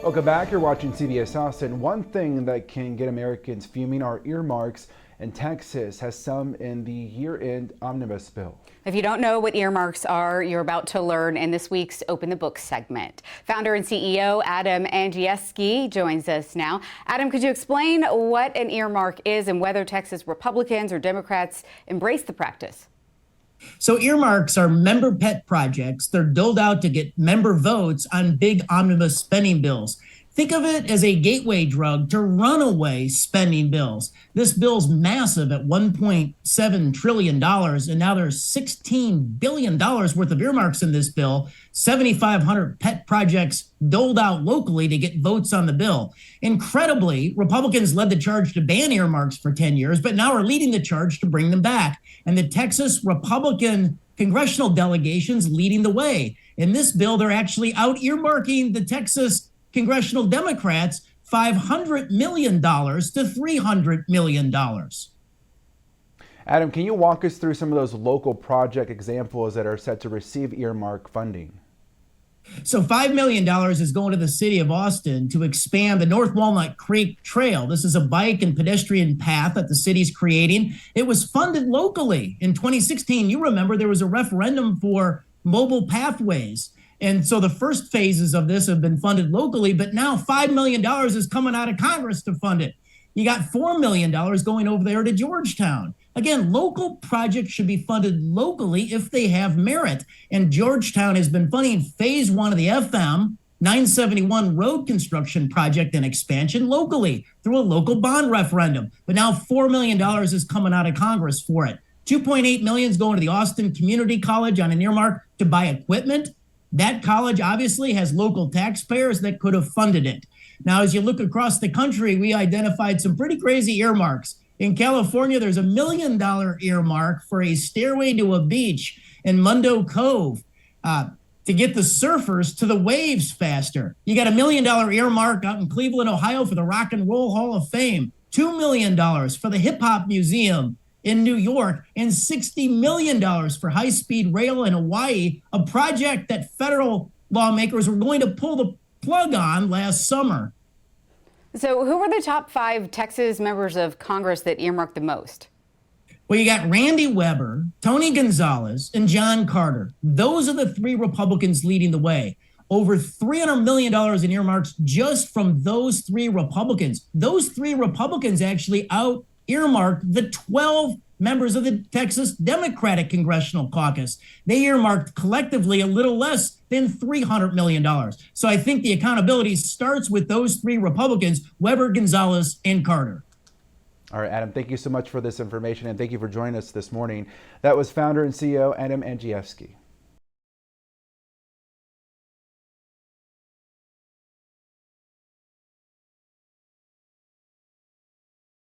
Welcome back. You're watching CBS Austin. One thing that can get Americans fuming are earmarks, and Texas has some in the year-end omnibus bill. If you don't know what earmarks are, you're about to learn in this week's Open the Book segment. Founder and CEO Adam Andrzejewski joins us now. Adam, could you explain what an earmark is and whether Texas Republicans or Democrats embrace the practice? So earmarks are member pet projects. They're doled out to get member votes on big omnibus spending bills. Think of it as a gateway drug to runaway spending bills. This bill's massive at $1.7 trillion, and now there's $16 billion worth of earmarks in this bill, 7,500 pet projects doled out locally to get votes on the bill. Incredibly, Republicans led the charge to ban earmarks for 10 years, but now are leading the charge to bring them back. And the Texas Republican congressional delegation's leading the way. In this bill, they're actually out-earmarking the Texas congressional Democrats $500 million to $300 million. Adam, can you walk us through some of those local project examples that are set to receive earmark funding? So $5 million is going to the city of Austin to expand the North Walnut Creek Trail. This is a bike and pedestrian path that the city's creating. It was funded locally. In 2016, you remember there was a referendum for mobile pathways. And so the first phases of this have been funded locally, but now $5 million is coming out of Congress to fund it. You got $4 million going over there to Georgetown. Again, local projects should be funded locally if they have merit. And Georgetown has been funding phase one of the FM 971 road construction project and expansion locally through a local bond referendum. But now $4 million is coming out of Congress for it. $2.8 million is going to the Austin Community College on an earmark to buy equipment. That college obviously has local taxpayers that could have funded it. Now, as you look across the country, we identified some pretty crazy earmarks. In California, there's $1 million earmark for a stairway to a beach in Mundo Cove to get the surfers to the waves faster. You got $1 million earmark out in Cleveland, Ohio for the Rock and Roll Hall of Fame, $2 million for the Hip Hop Museum in New York, and $60 million for high-speed rail in Hawaii, a project that federal lawmakers were going to pull the plug on last summer. So who were the top 5 Texas members of Congress that earmarked the most? Well, you got Randy Weber, Tony Gonzalez, and John Carter. Those are the 3 Republicans leading the way. Over $300 million in earmarks just from those 3 Republicans. Those 3 Republicans actually out-earmarked the 12 members of the Texas Democratic Congressional Caucus. They earmarked collectively a little less than $300 million. So I think the accountability starts with those 3 Republicans, Weber, Gonzalez, and Carter. All right, Adam, thank you so much for this information, and thank you for joining us this morning. That was founder and CEO Adam Andrzejewski.